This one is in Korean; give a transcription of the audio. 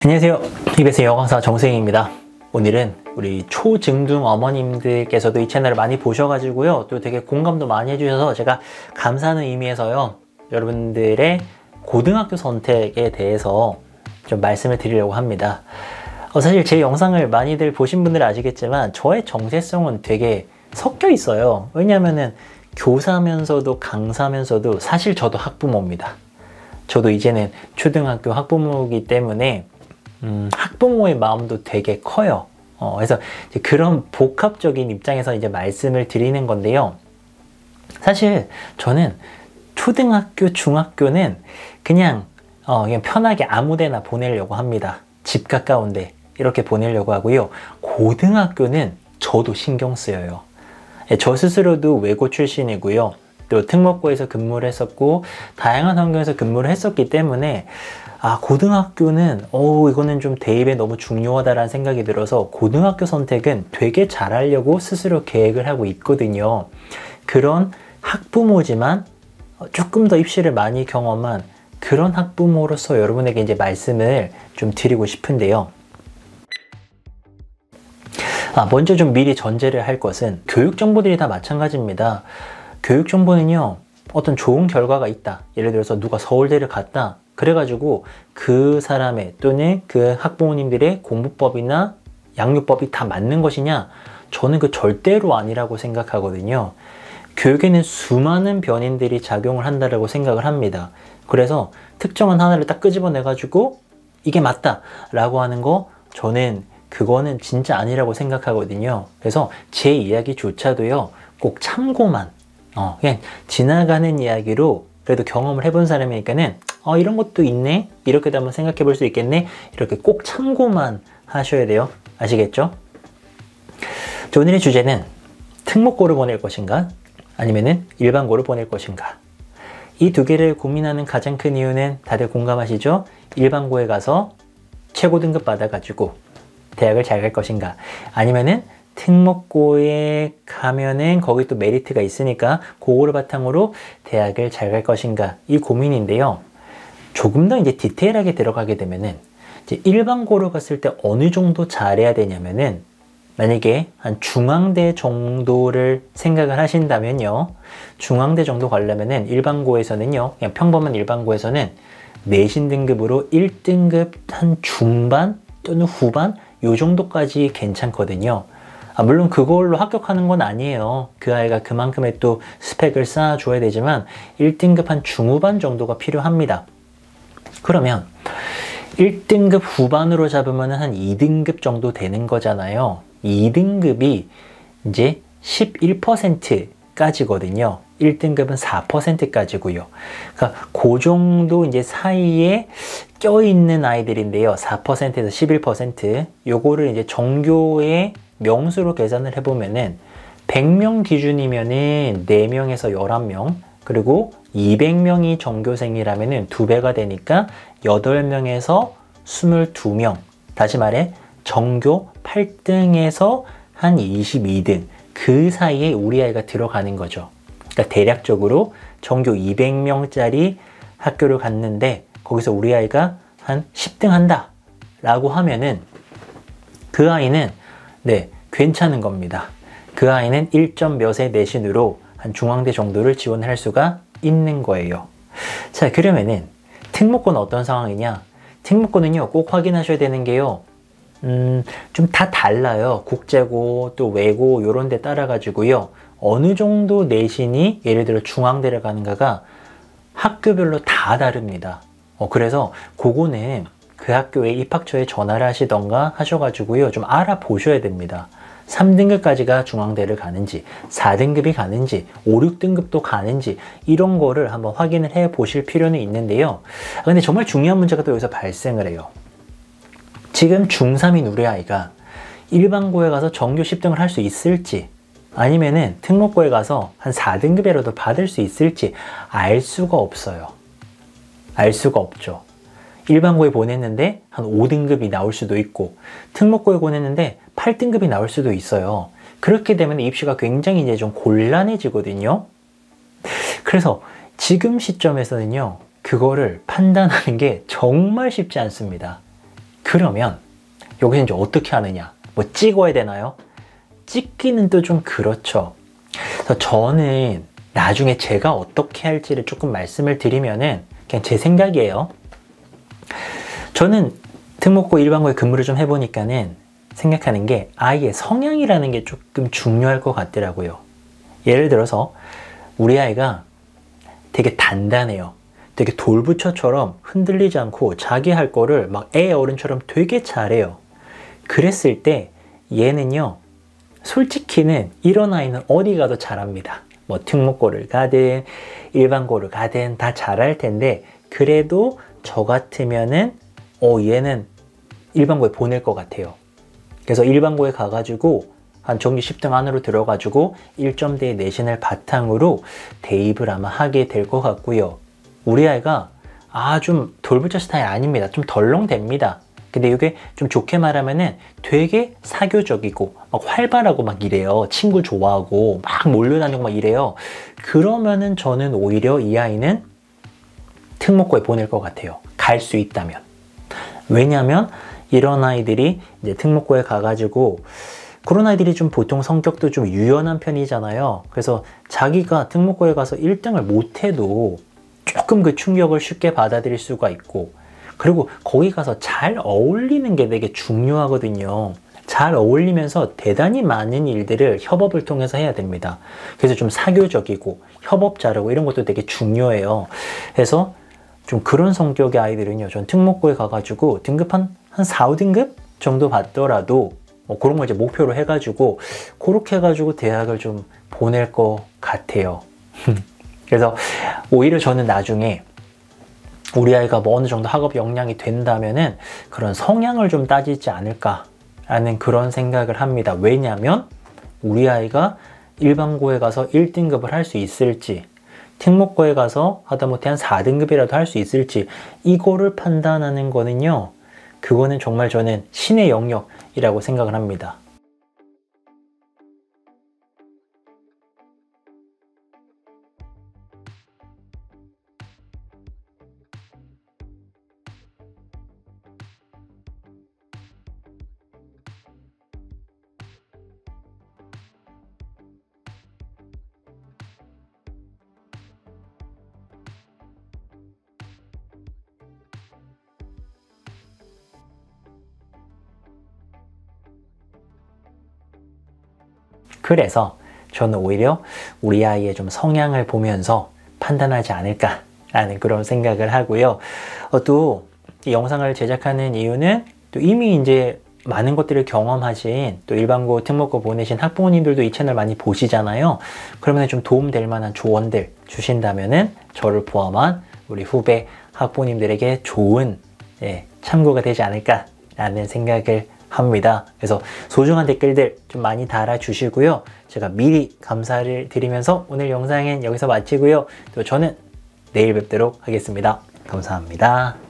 안녕하세요. EBS 영어 강사 정수행입니다. 오늘은 우리 초중등 어머님들께서도 이 채널을 많이 보셔가지고요. 또 되게 공감도 많이 해주셔서 제가 감사하는 의미에서요. 여러분들의 고등학교 선택에 대해서 좀 말씀을 드리려고 합니다. 사실 제 영상을 많이들 보신 분들은 아시겠지만 저의 정체성은 되게 섞여 있어요. 왜냐하면은 교사면서도 강사면서도 사실 저도 학부모입니다. 저도 이제는 초등학교 학부모이기 때문에 학부모의 마음도 되게 커요. 그래서 이제 그런 복합적인 입장에서 이제 말씀을 드리는 건데요. 사실 저는 초등학교, 중학교는 그냥 편하게 아무데나 보내려고 합니다. 집 가까운데 이렇게 보내려고 하고요. 고등학교는 저도 신경 쓰여요. 저 스스로도 외고 출신이고요. 또 특목고에서 근무를 했었고 다양한 환경에서 근무를 했었기 때문에 고등학교는 이거는 좀 대입에 너무 중요하다라는 생각이 들어서 고등학교 선택은 되게 잘하려고 스스로 계획을 하고 있거든요. 그런 학부모지만 조금 더 입시를 많이 경험한 그런 학부모로서 여러분에게 이제 말씀을 좀 드리고 싶은데요. 먼저 좀 미리 전제를 할 것은 교육 정보들이 다 마찬가지입니다. 교육 정보는요, 어떤 좋은 결과가 있다. 예를 들어서 누가 서울대를 갔다. 그래가지고 그 사람의 또는 그 학부모님들의 공부법이나 양육법이 다 맞는 것이냐? 저는 그 절대로 아니라고 생각하거든요. 교육에는 수많은 변인들이 작용을 한다고 생각을 합니다. 그래서 특정한 하나를 딱 끄집어내가지고 이게 맞다 라고 하는 거 저는 그거는 진짜 아니라고 생각하거든요. 그래서 제 이야기조차도요, 꼭 참고만 그냥 지나가는 이야기로 그래도 경험을 해본 사람이니까는 이런 것도 있네? 이렇게도 한번 생각해 볼 수 있겠네? 이렇게 꼭 참고만 하셔야 돼요. 아시겠죠? 자, 오늘의 주제는 특목고를 보낼 것인가? 아니면은 일반고를 보낼 것인가? 이 두 개를 고민하는 가장 큰 이유는 다들 공감하시죠? 일반고에 가서 최고 등급 받아가지고 대학을 잘 갈 것인가? 아니면은 특목고에 가면은 거기 또 메리트가 있으니까 그거를 바탕으로 대학을 잘 갈 것인가? 이 고민인데요. 조금 더 이제 디테일하게 들어가게 되면은 이제 일반고로 갔을 때 어느 정도 잘해야 되냐면은 만약에 한 중앙대 정도를 생각을 하신다면요. 중앙대 정도 가려면은 일반고에서는요. 그냥 평범한 일반고에서는 내신 등급으로 1등급 한 중반 또는 후반 요 정도까지 괜찮거든요. 물론 그걸로 합격하는 건 아니에요. 그 아이가 그만큼의 또 스펙을 쌓아줘야 되지만 1등급 한 중후반 정도가 필요합니다. 그러면 1등급 후반으로 잡으면 한 2등급 정도 되는 거잖아요. 2등급이 이제 11%까지거든요. 1등급은 4%까지고요. 그러니까 그 정도 이제 사이에 껴있는 아이들인데요. 4%에서 11%. 요거를 이제 전교의 명수로 계산을 해보면은 100명 기준이면은 4명에서 11명, 그리고 200명이 전교생이라면은 2배가 되니까 8명에서 22명. 다시 말해 전교 8등에서 한 22등. 그 사이에 우리 아이가 들어가는 거죠. 그러니까 대략적으로 전교 200명짜리 학교를 갔는데 거기서 우리 아이가 한 10등 한다 라고 하면은 그 아이는 괜찮은 겁니다. 그 아이는 1점 몇의 내신으로 한 중앙대 정도를 지원을 할 수가 있는 거예요. 자, 그러면은 특목고는 어떤 상황이냐? 특목고는요, 꼭 확인하셔야 되는 게요. 좀 다 달라요. 국제고 또 외고 요런 데 따라 가지고요. 어느 정도 내신이 예를 들어 중앙대를 가는가가 학교별로 다 다릅니다. 그래서 그거는 그 학교에 입학처에 전화를 하시던가 하셔가지고요. 좀 알아보셔야 됩니다. 3등급까지가 중앙대를 가는지, 4등급이 가는지, 5, 6등급도 가는지 이런 거를 한번 확인을 해 보실 필요는 있는데요. 근데 정말 중요한 문제가 또 여기서 발생을 해요. 지금 중3인 우리 아이가 일반고에 가서 전교 10등을 할 수 있을지 아니면은 특목고에 가서 한 4등급이라도 받을 수 있을지 알 수가 없어요. 알 수가 없죠. 일반고에 보냈는데 한 5등급이 나올 수도 있고 특목고에 보냈는데 8등급이 나올 수도 있어요. 그렇게 되면 입시가 굉장히 이제 좀 곤란해지거든요. 그래서 지금 시점에서는요, 그거를 판단하는 게 정말 쉽지 않습니다. 그러면 여기서 이제 어떻게 하느냐? 뭐 찍어야 되나요? 찍기는 또 좀 그렇죠. 그래서 저는 나중에 제가 어떻게 할지를 조금 말씀을 드리면은 그냥 제 생각이에요. 저는 특목고 일반고에 근무를 좀 해보니까는 생각하는 게 아이의 성향이라는 게 조금 중요할 것 같더라고요. 예를 들어서 우리 아이가 되게 단단해요. 되게 돌부처처럼 흔들리지 않고 자기 할 거를 막 애 어른처럼 되게 잘해요. 그랬을 때 얘는요, 솔직히는 이런 아이는 어디 가도 잘합니다. 뭐 특목고를 가든 일반고를 가든 다 잘할 텐데, 그래도 저 같으면은 얘는 일반고에 보낼 것 같아요. 그래서 일반고에 가가지고 한 정규 10등 안으로 들어가지고 1점대의 내신을 바탕으로 대입을 아마 하게 될 것 같고요. 우리 아이가 좀 돌부처 스타일 아닙니다. 좀 덜렁댑니다. 근데 이게 좀 좋게 말하면은 되게 사교적이고 막 활발하고 막 이래요. 친구 좋아하고 막 몰려다니고 막 이래요. 그러면은 저는 오히려 이 아이는 특목고에 보낼 것 같아요. 갈 수 있다면. 왜냐면 이런 아이들이 이제 특목고에 가가지고, 그런 아이들이 좀 보통 성격도 좀 유연한 편이잖아요. 그래서 자기가 특목고에 가서 1등을 못해도 조금 그 충격을 쉽게 받아들일 수가 있고, 그리고 거기 가서 잘 어울리는 게 되게 중요하거든요. 잘 어울리면서 대단히 많은 일들을 협업을 통해서 해야 됩니다. 그래서 좀 사교적이고 협업 잘하고 이런 것도 되게 중요해요. 그래서 좀 그런 성격의 아이들은요, 전 특목고에 가가지고 등급 한 4, 5등급 정도 받더라도 그런 걸 이제 목표로 해가지고 그렇게 해가지고 대학을 좀 보낼 것 같아요. 그래서 오히려 저는 나중에 우리 아이가 뭐 어느 정도 학업 역량이 된다면은 그런 성향을 좀 따지지 않을까라는 그런 생각을 합니다. 왜냐하면 우리 아이가 일반고에 가서 1등급을 할 수 있을지, 특목고에 가서 하다못해 한 4등급이라도 할 수 있을지, 이거를 판단하는 거는요, 그거는 정말 저는 신의 영역이라고 생각을 합니다. 그래서 저는 오히려 우리 아이의 좀 성향을 보면서 판단하지 않을까라는 그런 생각을 하고요. 또 이 영상을 제작하는 이유는 또 이미 이제 많은 것들을 경험하신 또 일반고, 특목고 보내신 학부모님들도 이 채널 많이 보시잖아요. 그러면 좀 도움될 만한 조언들 주신다면은 저를 포함한 우리 후배 학부모님들에게 좋은 참고가 되지 않을까라는 생각을 합니다. 그래서 소중한 댓글들 좀 많이 달아주시고요. 제가 미리 감사를 드리면서 오늘 영상은 여기서 마치고요. 또 저는 내일 뵙도록 하겠습니다. 감사합니다.